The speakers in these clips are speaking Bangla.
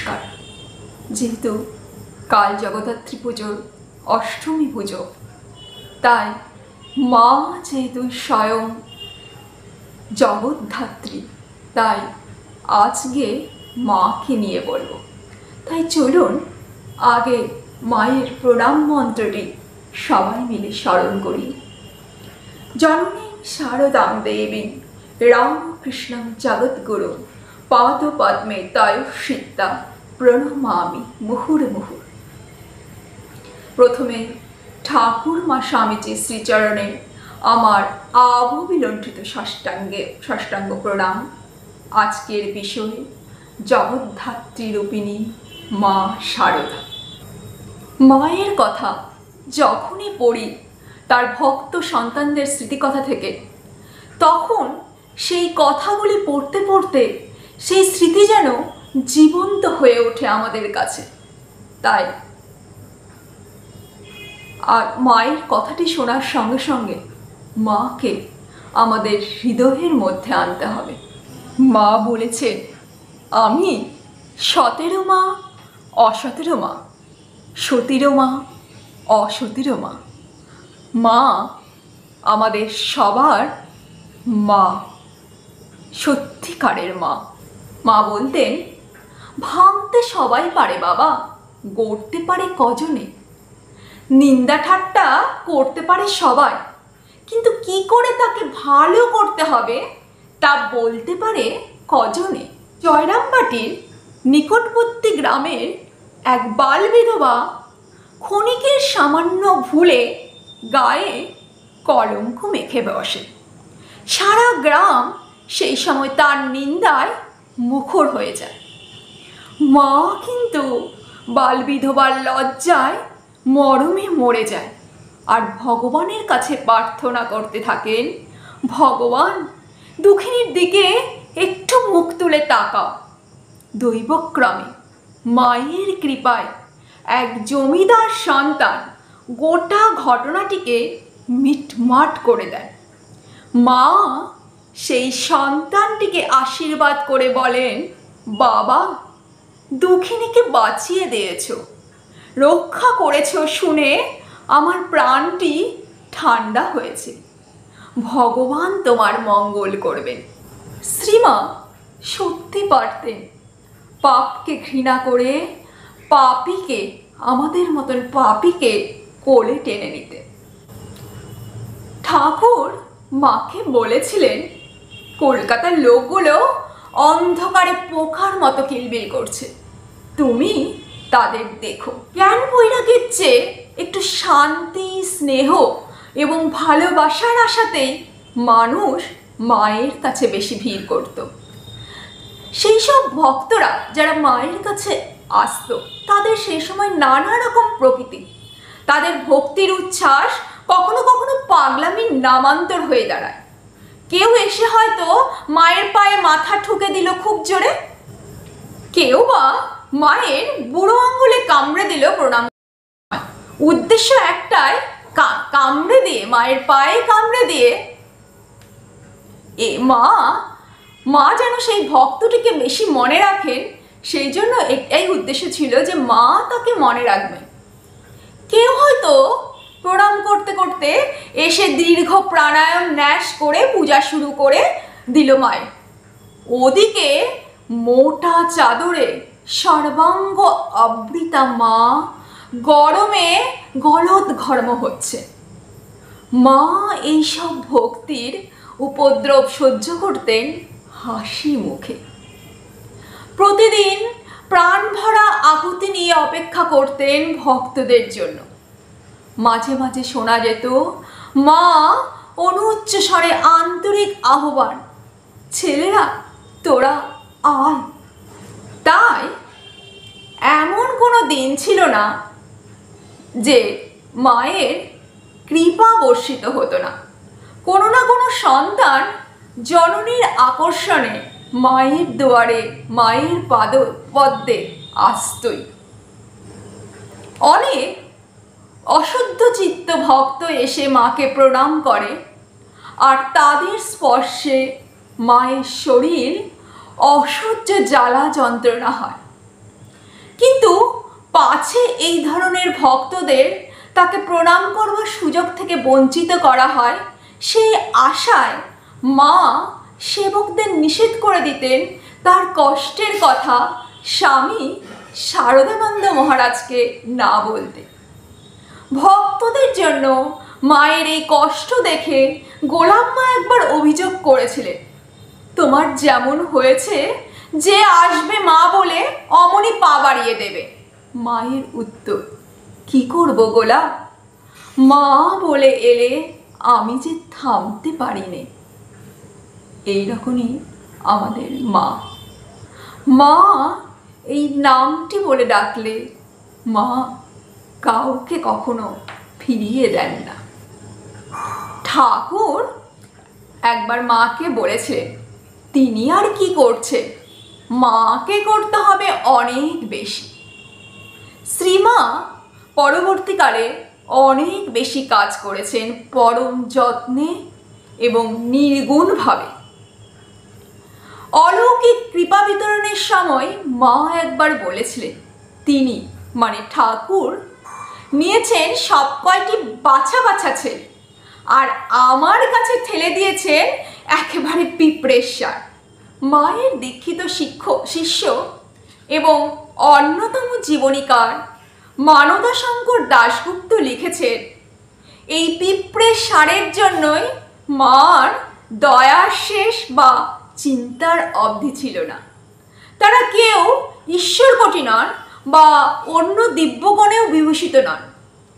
নমস্কার। যেহেতু কাল জগদ্ধাত্রী পুজোর অষ্টমী পুজো, তাই মা যেহেতু স্বয়ং জগদ্ধাত্রী, তাই আজকে মাকে নিয়ে বলবো। তাই চলুন আগে মায়ের প্রণাম মন্ত্রটি সবাই মিলে স্মরণ করি। জননী শারদাং দেবী রামকৃষ্ণং জগদ্গুরু পাদ পদ্মে তয়োঃসিতা প্রণমামি মুহুর্মুহুঃ। প্রথমে ঠাকুর মা স্বামীজি শ্রীচরণে আমার অবিলম্বিত ষষ্ঠাঙ্গ প্রণাম। আজকের বিষয় জগদ্ধাত্রী রূপিণী মা শারদা। মায়ের কথা যখনই পড়ি তার ভক্ত সন্তানদের স্মৃতিকথা থেকে, তখন সেই কথাগুলি পড়তে পড়তে সেই স্মৃতি যেন জীবন্ত হয়ে ওঠে আমাদের কাছে। তাই আর মায়ের কথাটি শোনার সঙ্গে সঙ্গে মাকে আমাদের হৃদয়ের মধ্যে আনতে হবে। মা বলেছেন, আমি সতেরো মা, অসতেরো মা, সতীরও মা, অসতীরও মা। মা আমাদের সবার মা, সত্যিকারের মা। মা বলতেন, ভাঙতে সবাই পারে বাবা, গড়তে পারে কজনে। নিন্দা ঠাট্টা করতে পারে সবাই, কিন্তু কি করে তাকে ভালো করতে হবে তা বলতে পারে কজনে। জয়রামবাটির নিকটবর্তী গ্রামের এক বাল বিধবা ক্ষণিকের সামান্য ভুলে গায়ে কলঙ্ক মেখে বসে। সারা গ্রাম সেই সময় তার নিন্দায় মুখর হয়ে যায়। মা কিন্তু বাল বিধবার লজ্জায় মরমে মরে যায় আর ভগবানের কাছে প্রার্থনা করতে থাকেন, ভগবান দুঃখিনীর দিকে একটু মুখ তুলে তাকাও। দৈবক্রমে মায়ের কৃপায় এক জমিদার সন্তান গোটা ঘটনাটিকে মিটমাট করে দেন। মা সেই সন্তানটিকে আশীর্বাদ করে বলেন, বাবা দুঃখিনীকে বাঁচিয়ে দিয়েছ, রক্ষা করেছ শুনে আমার প্রাণটি ঠান্ডা হয়েছে, ভগবান তোমার মঙ্গল করবেন। শ্রীমা সত্যি পারতেন পাপকে ঘৃণা করে পাপীকে, আমাদের মতন পাপীকে কোলে টেনে নিতে। ঠাকুর মাকে বলেছিলেন, কলকাতার লোকগুলো অন্ধকারে পোকার মতো কিলবিল করছে, তুমি তাদের দেখো। জ্ঞান বৈরাগের চেয়ে একটু শান্তি, স্নেহ এবং ভালোবাসার আশাতেই মানুষ মায়ের কাছে বেশি ভিড় করত। সেই সব ভক্তরা যারা মায়ের কাছে আসতো, তাদের সেই সময় নানা রকম প্রকৃতি। তাদের ভক্তির উচ্ছ্বাস কখনো কখনো পাগলামির নামান্তর হয়ে দাঁড়ায়। কেউ এসে হয়তো মায়ের পায়ে মাথা ঠুকে দিল খুব জোরে, কেউ বা মায়ের বুড়ো আঙ্গুলে কামড়ে দিল প্রণাম। উদ্দেশ্য একটাই, কামড়ে দিয়ে, মায়ের পায়ে কামড়ে দিয়ে মা যেন সেই ভক্তটিকে বেশি মনে রাখেন, সেই জন্য একটাই উদ্দেশ্য ছিল যে মা তাকে মনে রাখবেন। কেউ হয়তো প্রণাম করতে করতে এসে দীর্ঘ প্রাণায়াম ন্যাস করে পূজা শুরু করে দিল মায়ের। ওদিকে মোটা চাদরে সর্বাঙ্গ আবৃতা মা গরমে গলদঘর্ম হচ্ছে। মা এইসব ভক্তির উপদ্রব সহ্য করতেন হাসি মুখে। প্রতিদিন প্রাণ ভরা আকুতি নিয়ে অপেক্ষা করতেন ভক্তদের জন্য। মাঝে মাঝে শোনা যেত মা অনুচ্চ স্বরে আন্তরিক আহ্বান, ছেলেরা তোরা আয়। তাই এমন কোনো দিন ছিল না যে মায়ের কৃপা বর্ষিত হতো না। কোনো না কোনো সন্তান জননীর আকর্ষণে মায়ের দুয়ারে, মায়ের পদ্মে আসতই। অনেক অশুদ্ধ চিত্ত ভক্ত এসে মাকে প্রণাম করে, আর তাদের স্পর্শে মায়ের শরীর অসহ্য জ্বালা যন্ত্রণা হয়। কিন্তু পাছে এই ধরনের ভক্তদের তাকে প্রণাম করবার সুযোগ থেকে বঞ্চিত করা হয়, সেই আশায় মা সেবকদের নিষেধ করে দিতেন তার কষ্টের কথা স্বামী শারদানন্দ মহারাজকে না বলতে। ভক্তদের জন্য মায়ের এই কষ্ট দেখে গোলাম মা একবার অভিযোগ করেছিলেন, তোমার যেমন হয়েছে, যে আসবে মা বলে অমনি পা বাড়িয়ে দেবে। মায়ের উত্তর, কি করব গোলাম, মা বলে এলে আমি যে থামতে পারি নে। এইরকমই আমাদের মা। মা এই নামটি বলে ডাকলে মা কাউকে কখনো ফিরিয়ে দেন না। ঠাকুর একবার মাকে বলেছে, তিনি আর কি করছে, মাকে করতে হবে অনেক বেশি। শ্রীমা পরবর্তীকালে অনেক বেশি কাজ করেছেন পরম যত্নে এবং নির্গুণভাবে। অলৌকিক কৃপা বিতরণের সময় মা একবার বলেছিলেন, তিনি মানে ঠাকুর নিয়েছেন সব কয়টি বাছা বাছা ছেলে, আর আমার কাছে ঠেলে দিয়েছেন একেবারে পিঁপড়ের সার। মায়ের দীক্ষিত শিষ্য এবং অন্যতম জীবনীকার মানদাশঙ্কর দাশগুপ্ত লিখেছেন, এই পিঁপড়ের সারের জন্যই মার দয়ার শেষ বা চিন্তার অবধি ছিল না। তারা কেউ ঈশ্বরকোটি নন বা অন্য দিব্যগণেও বিভূষিত নন,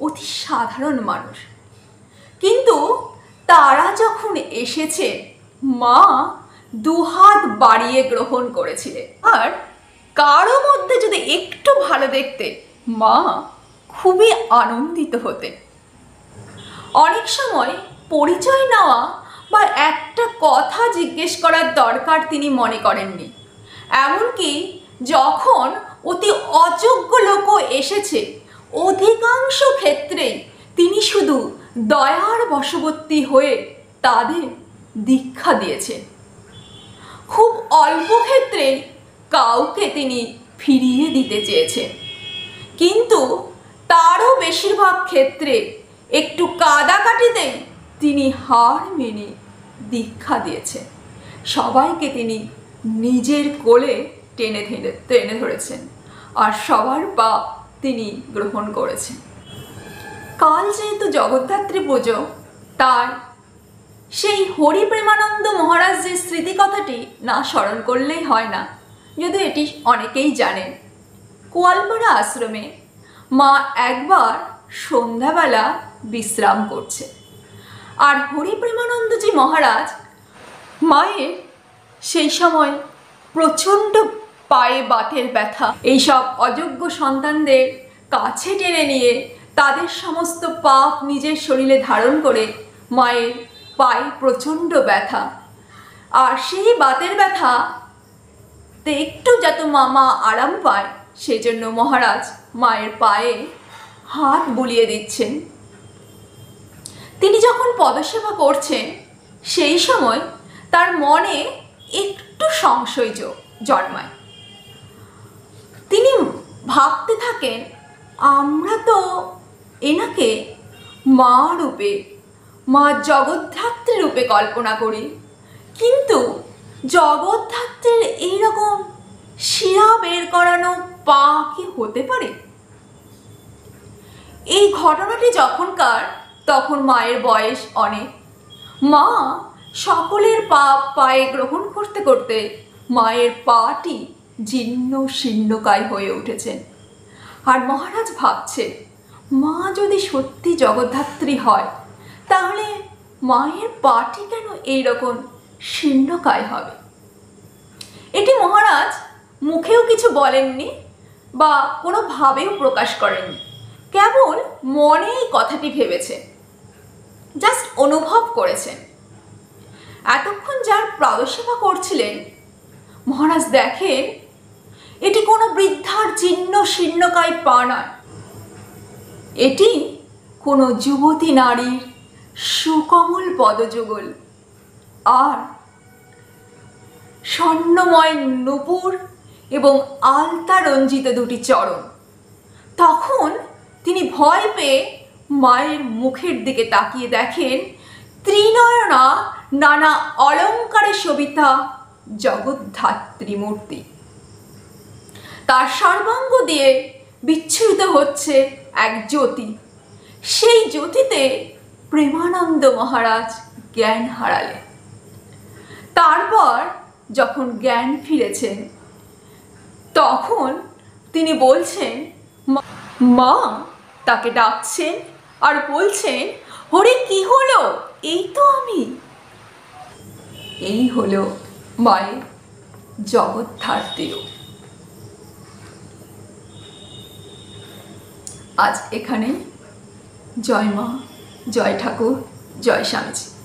অতি সাধারণ মানুষ। কিন্তু তারা যখন এসেছে, মা দুহাত বাড়িয়ে গ্রহণ করেছিলেন। আর কারো মধ্যে যদি একটু ভালো দেখতে, মা খুবই আনন্দিত হতেন। অনেক সময় পরিচয় নেওয়া বা একটা কথা জিজ্ঞেস করার দরকার তিনি মনে করেননি। এমনকি যখন অতি অযোগ্য লোকও এসেছে, অধিকাংশ ক্ষেত্রেই তিনি শুধু দয়ার বশবর্তী হয়ে তাদের দীক্ষা দিয়েছেন। খুব অল্প ক্ষেত্রে কাউকে তিনি ফিরিয়ে দিতে চেয়েছেন, কিন্তু তারও বেশিরভাগ ক্ষেত্রে একটু কাদাকাটিতেই তিনি হার মেনে দীক্ষা দিয়েছেন। সবাইকে তিনি নিজের কোলে টেনে ধরেছেন আর সবার পাপ তিনি গ্রহণ করেছেন। কাল যেহেতু জগদ্ধাত্রী পুজো, তাই সেই হরি প্রেমানন্দ মহারাজের স্মৃতিকথাটি না স্মরণ করলেই হয় না, যদিও এটি অনেকেই জানেন। কোয়ালপাড়া আশ্রমে মা একবার সন্ধ্যাবেলা বিশ্রাম করছে, আর হরি প্রেমানন্দজি মহারাজ মায়ের সেই সময় প্রচণ্ড পায়ে বাতের ব্যথা, এইসব অযোগ্য সন্তানদের কাছে টেনে নিয়ে তাদের সমস্ত পাপ নিজের শরীরে ধারণ করে মায়ের পায়ে প্রচণ্ড ব্যথা, আর সেই বাতের ব্যথাতে একটু যাতে মামা আরাম পায় সেই জন্য মহারাজ মায়ের পায়ে হাত বুলিয়ে দিচ্ছেন। তিনি যখন পদসেবা করছেন, সেই সময় তার মনে একটু সংশয় জন্মায়। তিনি ভাবতে থাকেন, আমরা তো এনাকে মা রূপে, মা জগদ্ধাত্রী রূপে কল্পনা করি, কিন্তু জগদ্ধাত্রীর এইরকম শিরা বের করানো পা কি হতে পারে? এই ঘটনাটি যখনকার, তখন মায়ের বয়স অনেক। মা সকলের পায়ে গ্রহণ করতে করতে মায়ের পাটি জীর্ণ শীর্ণকায় হয়ে উঠেছেন। আর মহারাজ ভাবছে, মা যদি সত্যি জগদ্ধাত্রী হয়, তাহলে মায়ের পাটি কেন এইরকম শীর্ণকায় হবে? এটি মহারাজ মুখেও কিছু বলেননি বা কোনোভাবেও প্রকাশ করেননি, কেবল মনে এই কথাটি ভেবেছেন, জাস্ট অনুভব করেছেন। এতক্ষণ যার পাদসেবা করছিলেন, মহারাজ দেখেন এটি কোনো বৃদ্ধার জীর্ণ শীর্ণকায় পা নয়, এটি কোনো যুবতী নারীর সুকমল পদযুগল, আর স্বর্ণময় নূপুর এবং আলতা রঞ্জিত দুটি চরণ। তখন তিনি ভয় পেয়ে মায়ের মুখের দিকে তাকিয়ে দেখেন ত্রিনয়না নানা অলঙ্কারে শোভিতা জগদ্ধাত্রী মূর্তি। তার সর্বাঙ্গ দিয়ে বিচ্ছুরিত হচ্ছে এক জ্যোতি। সেই জ্যোতিতে প্রেমানন্দ মহারাজ জ্ঞান হারালেন। তারপর যখন জ্ঞান ফিরেছেন তখন তিনি বলছেন, মা তাকে ডাকছেন আর বলছেন, হরে কি হলো? এই তো আমি। এই হলো মায়ের জগদ্ধাত্রী রূপ। আজ এখানে। জয় মা, জয় ঠাকুর, জয় স্বামীজি।